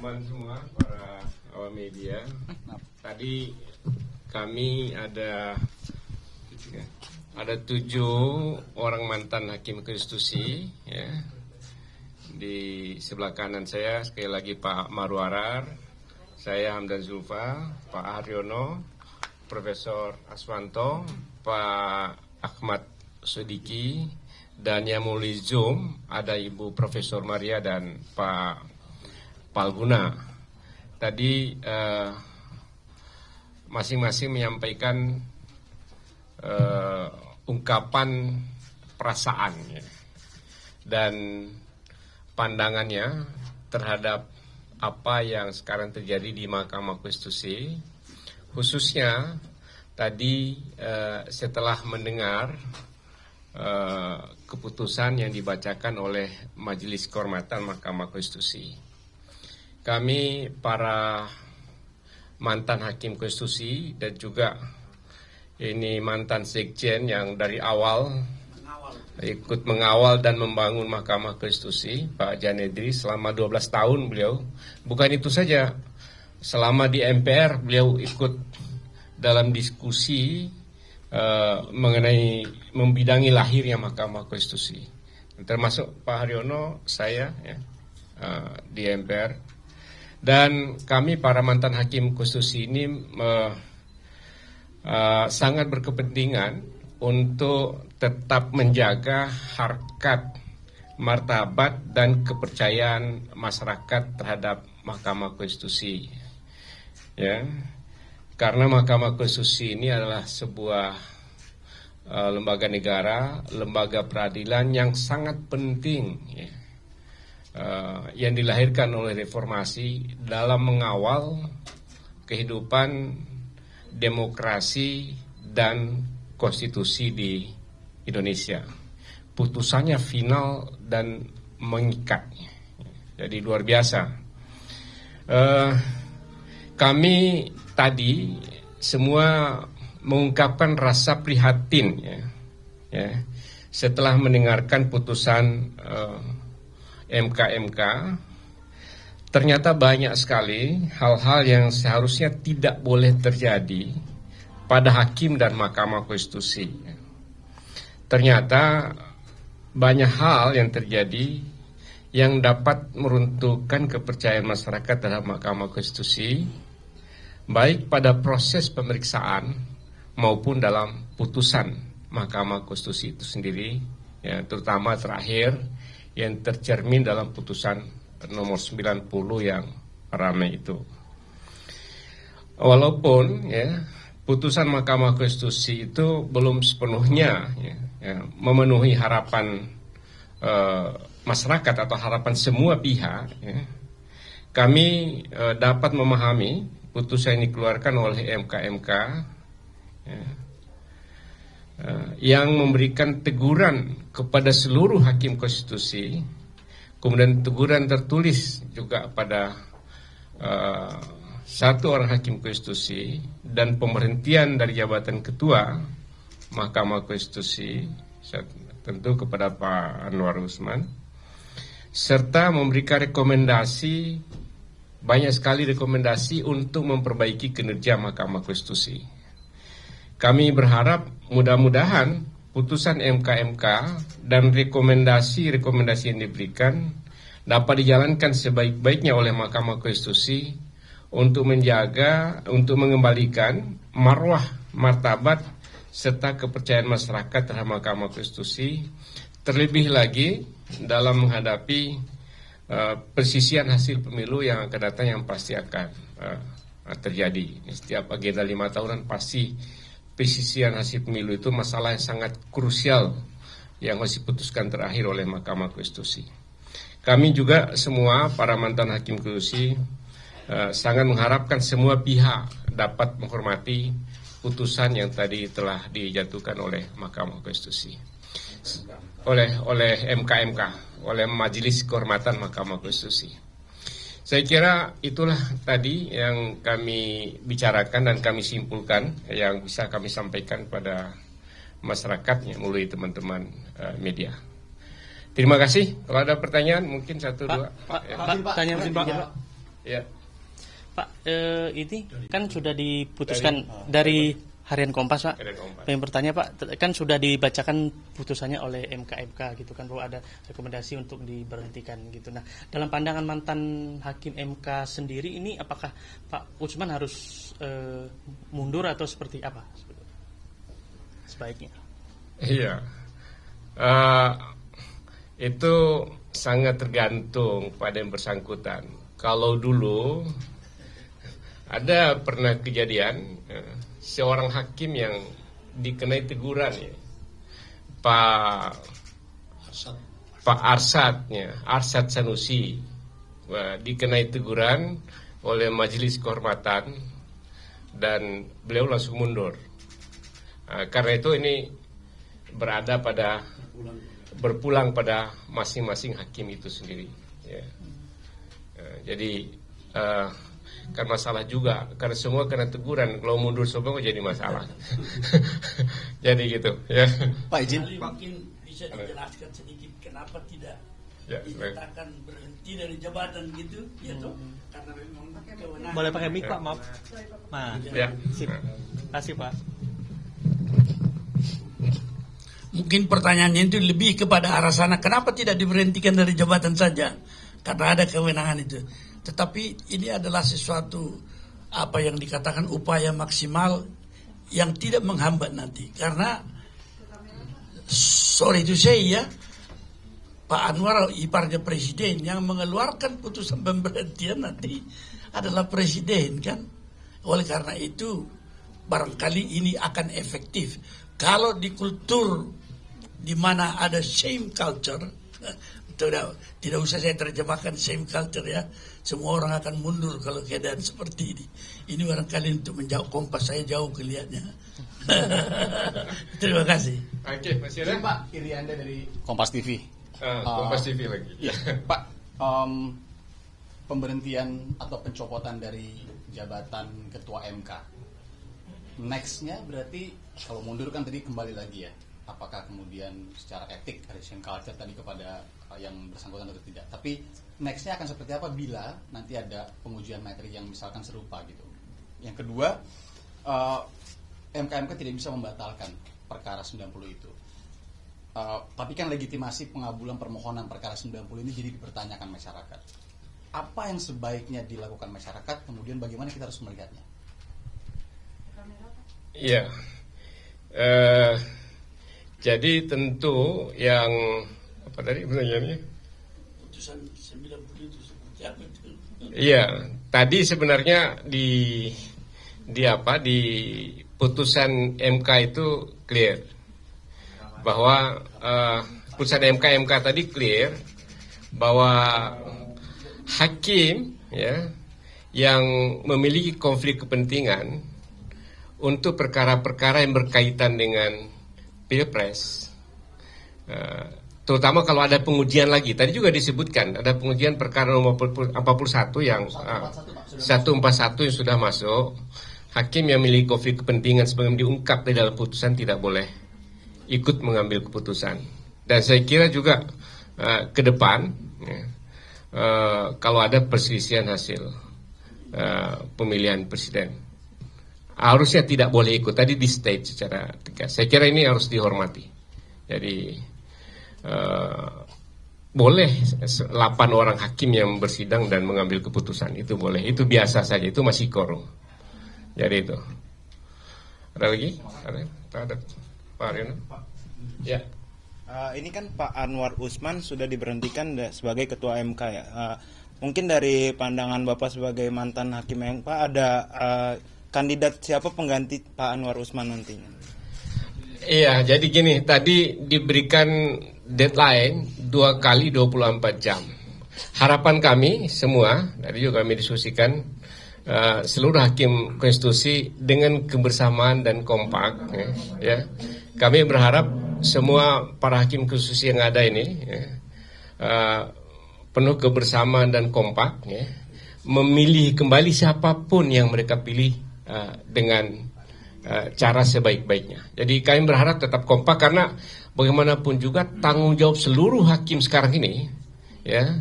teman semua, para awam media. Tadi kami ada 7 orang mantan hakim konstitusi, ya. Di sebelah kanan saya sekali lagi Pak Marwarar, saya Hamdan Zulfa, Pak Haryono, Profesor Aswanto, Pak Ahmad Sudiki, dan yang melalui Zoom ada Ibu Profesor Maria dan Pak Palguna. Tadi masing-masing menyampaikan ungkapan perasaan, ya, dan pandangannya terhadap apa yang sekarang terjadi di Mahkamah Konstitusi, khususnya tadi setelah mendengar keputusan yang dibacakan oleh Majelis Kehormatan Mahkamah Konstitusi. Kami para mantan hakim konstitusi dan juga ini mantan sekjen yang dari awal ikut mengawal dan membangun Mahkamah Konstitusi, Pak Janedri selama 12 tahun beliau. Bukan itu saja, selama di MPR beliau ikut dalam diskusi mengenai membidangi lahirnya Mahkamah Konstitusi. Termasuk Pak Haryono, saya, ya, di MPR. Dan kami para mantan hakim konstitusi ini sangat berkepentingan untuk tetap menjaga harkat, martabat, dan kepercayaan masyarakat terhadap Mahkamah Konstitusi. Ya, karena Mahkamah Konstitusi ini adalah sebuah lembaga negara, lembaga peradilan yang sangat penting, ya, yang dilahirkan oleh reformasi dalam mengawal kehidupan demokrasi dan konstitusi di Indonesia. Putusannya final dan mengikat, jadi luar biasa. Kami tadi semua mengungkapkan rasa prihatin, ya, setelah mendengarkan putusan MK. Ternyata banyak sekali hal-hal yang seharusnya tidak boleh terjadi pada hakim dan Mahkamah Konstitusi. Ternyata banyak hal yang terjadi yang dapat meruntuhkan kepercayaan masyarakat terhadap Mahkamah Konstitusi, baik pada proses pemeriksaan maupun dalam putusan Mahkamah Konstitusi itu sendiri, ya, terutama terakhir yang tercermin dalam putusan nomor 90 yang ramai itu. Walaupun, ya, putusan Mahkamah Konstitusi itu belum sepenuhnya, ya, memenuhi harapan masyarakat atau harapan semua pihak, ya, kami dapat memahami putusan yang dikeluarkan oleh MK, ya, yang memberikan teguran kepada seluruh hakim konstitusi, kemudian teguran tertulis juga pada satu orang hakim konstitusi, dan pemberhentian dari jabatan ketua Mahkamah Konstitusi tentu kepada Pak Anwar Usman, serta memberikan rekomendasi, banyak sekali rekomendasi untuk memperbaiki kinerja Mahkamah Konstitusi. Kami berharap mudah-mudahan putusan MK dan rekomendasi-rekomendasi yang diberikan dapat dijalankan sebaik-baiknya oleh Mahkamah Konstitusi untuk menjaga, untuk mengembalikan marwah, martabat, serta kepercayaan masyarakat terhadap Mahkamah Konstitusi, terlebih lagi dalam menghadapi persisian hasil pemilu yang akan datang, yang pasti akan terjadi. Setiap agenda 5 tahunan pasti persisian hasil pemilu itu masalah yang sangat krusial yang harus diputuskan terakhir oleh Mahkamah Konstitusi. Kami juga semua para mantan hakim konstitusi sangat mengharapkan semua pihak dapat menghormati putusan yang tadi telah dijatuhkan oleh Mahkamah Konstitusi, oleh MK, oleh Majelis Kehormatan Mahkamah Konstitusi. Saya kira itulah tadi yang kami bicarakan dan kami simpulkan, yang bisa kami sampaikan pada masyarakatnya melalui teman-teman media. Terima kasih. Kalau ada pertanyaan mungkin 1, 2. Pak, tanya mesin Pak. Ya. Pak, ini kan sudah diputuskan dari Harian Kompas, Pak. Pengen bertanya, Pak, kan sudah dibacakan putusannya oleh MK gitu kan, bahwa ada rekomendasi untuk diberhentikan gitu. Nah, dalam pandangan mantan hakim MK sendiri ini, apakah Pak Utsman harus mundur atau seperti apa sebaiknya? Iya, itu sangat tergantung pada yang bersangkutan. Kalau dulu ada pernah kejadian seorang hakim yang dikenai teguran, ya, Pak Arsyad Sanusi, dikenai teguran oleh Majelis Kehormatan dan beliau langsung mundur. Karena itu ini berpulang pada masing-masing hakim itu sendiri, ya. Jadi kan masalah juga karena semua kena teguran, kalau mundur semua jadi masalah. Jadi gitu, ya. Pak izin, mungkin bisa dijelaskan sedikit kenapa tidak dinyatakan berhenti dari jabatan gitu, ya toh? Karena memang kewenangan. Boleh pakai mic, Pak, maaf. Nah, Ya. sip. Kasih, Pak. Mungkin pertanyaannya itu lebih kepada arah sana, kenapa tidak diberhentikan dari jabatan saja? Karena ada kewenangan itu. Tetapi ini adalah sesuatu apa yang dikatakan upaya maksimal yang tidak menghambat nanti. Karena sorry to say ya, Pak Anwar iparnya presiden, yang mengeluarkan putusan pemberhentian nanti adalah presiden kan. Oleh karena itu barangkali ini akan efektif. Kalau di kultur di mana ada shame culture, tidak usah saya terjemahkan shame culture ya. Semua orang akan mundur kalau keadaan seperti ini. Ini barangkali untuk menjauh Kompas, saya jauh kelihatannya. Terima kasih. Oke, masih ada? Pak Iri Anda dari Kompas TV. Kompas TV lagi. Ya, Pak, pemberhentian atau pencopotan dari jabatan Ketua MK. Nextnya berarti kalau mundur kan tadi kembali lagi ya. Apakah kemudian secara etik ada shame culture tadi kepada yang bersangkutan atau tidak. Tapi nextnya akan seperti apa bila nanti ada pengujian materi yang misalkan serupa gitu. Yang kedua, MK tidak bisa membatalkan perkara 90 itu. Tapi kan legitimasi pengabulan permohonan perkara 90 ini jadi dipertanyakan masyarakat. Apa yang sebaiknya dilakukan masyarakat, kemudian bagaimana kita harus melihatnya? Iya. Jadi tentu yang apa tadi pertanyaannya? Putusan 90 itu seperti apa itu? Iya, tadi sebenarnya di putusan MK itu clear bahwa putusan MK tadi clear bahwa hakim ya yang memiliki konflik kepentingan untuk perkara-perkara yang berkaitan dengan Pilpres, terutama kalau ada pengujian lagi. Tadi juga disebutkan ada pengujian perkara nomor 41 yang 141 yang sudah masuk. Hakim yang memiliki konflik kepentingan sebagaimana diungkap di dalam putusan tidak boleh ikut mengambil keputusan. Dan saya kira juga ke depan kalau ada perselisihan hasil pemilihan presiden, harusnya tidak boleh ikut. Tadi di state secara tegas. Saya kira ini harus dihormati. Jadi boleh 8 orang hakim yang bersidang dan mengambil keputusan, itu boleh. Itu biasa saja, itu masih quorum. Jadi itu. Ada lagi? Ada Pak Aryono? Ya. Ini kan Pak Anwar Utsman sudah diberhentikan sebagai Ketua MK ya. Mungkin dari pandangan Bapak sebagai mantan hakim MK ada kandidat siapa pengganti Pak Anwar Utsman nantinya? Iya, jadi gini, tadi diberikan deadline 2 kali 24 jam. Harapan kami semua, tadi juga kami diskusikan, seluruh hakim konstitusi dengan kebersamaan dan kompak, ya. Kami berharap semua para hakim konstitusi yang ada ini penuh kebersamaan dan kompak, ya, memilih kembali siapapun yang mereka pilih dengan cara sebaik-baiknya. Jadi kami berharap tetap kompak karena bagaimanapun juga tanggung jawab seluruh hakim sekarang ini ya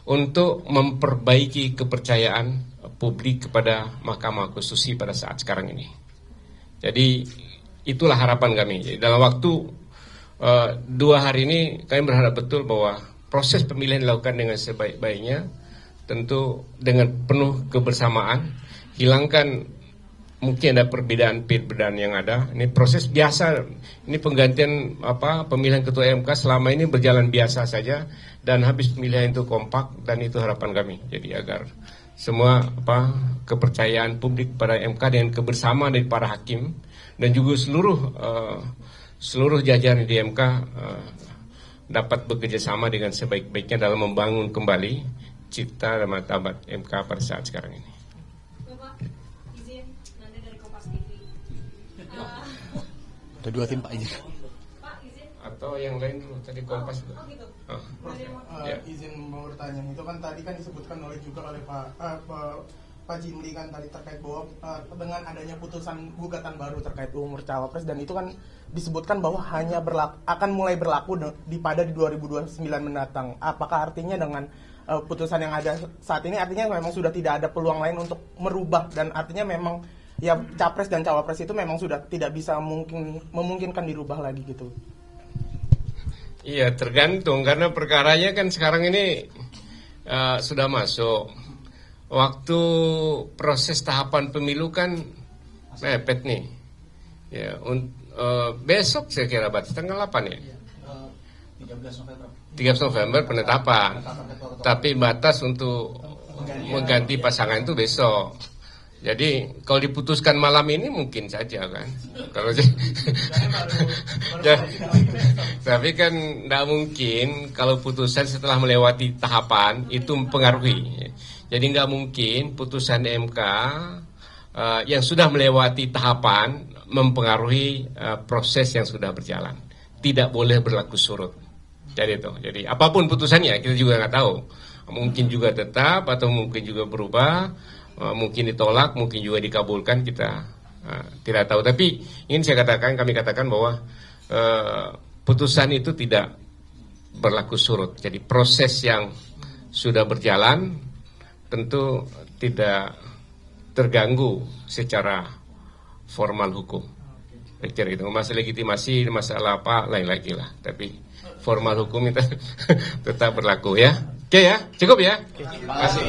untuk memperbaiki kepercayaan publik kepada Mahkamah Konstitusi pada saat sekarang ini. Jadi itulah harapan kami. Jadi, dalam waktu 2 hari ini kami berharap betul bahwa proses pemilihan dilakukan dengan sebaik-baiknya, tentu dengan penuh kebersamaan, hilangkan mungkin ada perbedaan yang ada. Ini proses biasa, ini penggantian pemilihan ketua MK selama ini berjalan biasa saja, dan habis pemilihan itu kompak, dan itu harapan kami. Jadi agar semua kepercayaan publik pada MK dengan kebersamaan dari para hakim dan juga seluruh jajaran di MK dapat bekerja sama dengan sebaik-baiknya dalam membangun kembali cipta dan martabat MK pada saat sekarang ini. Ada 2 tim Pak izin. Atau yang lain dulu, tadi Kompas juga. Oh gitu. Ya. Izin mau bertanya, itu kan tadi kan disebutkan juga oleh Pak Jimli kan tadi terkait bahwa dengan adanya putusan gugatan baru terkait umur cawapres, dan itu kan disebutkan bahwa hanya akan mulai berlaku pada di 2029 mendatang. Apakah artinya dengan putusan yang ada saat ini artinya memang sudah tidak ada peluang lain untuk merubah, dan artinya memang ya capres dan cawapres itu memang sudah tidak bisa memungkinkan dirubah lagi gitu? Iya, tergantung karena perkaranya kan sekarang ini sudah masuk. Waktu proses tahapan pemilu kan mepet nih. Ya, besok saya kira tanggal 8 ya. 13 November penetapan. Tapi batas untuk mengganti pasangan itu besok. Jadi kalau diputuskan malam ini mungkin saja kan. Kalau tapi kan tidak mungkin kalau putusan setelah melewati tahapan itu mempengaruhi. Jadi nggak mungkin putusan MK yang sudah melewati tahapan mempengaruhi proses yang sudah berjalan. Tidak boleh berlaku surut. Jadi apapun putusannya kita juga nggak tahu. Mungkin juga tetap atau mungkin juga berubah. Mungkin ditolak, mungkin juga dikabulkan, kita tidak tahu. Tapi ingin kami katakan bahwa putusan itu tidak berlaku surut. Jadi proses yang sudah berjalan tentu tidak terganggu secara formal hukum. Itu masalah legitimasi, masalah apa lain lagi lah. Tapi formal hukum itu tetap berlaku ya. Oke ya, cukup ya. Terima kasih.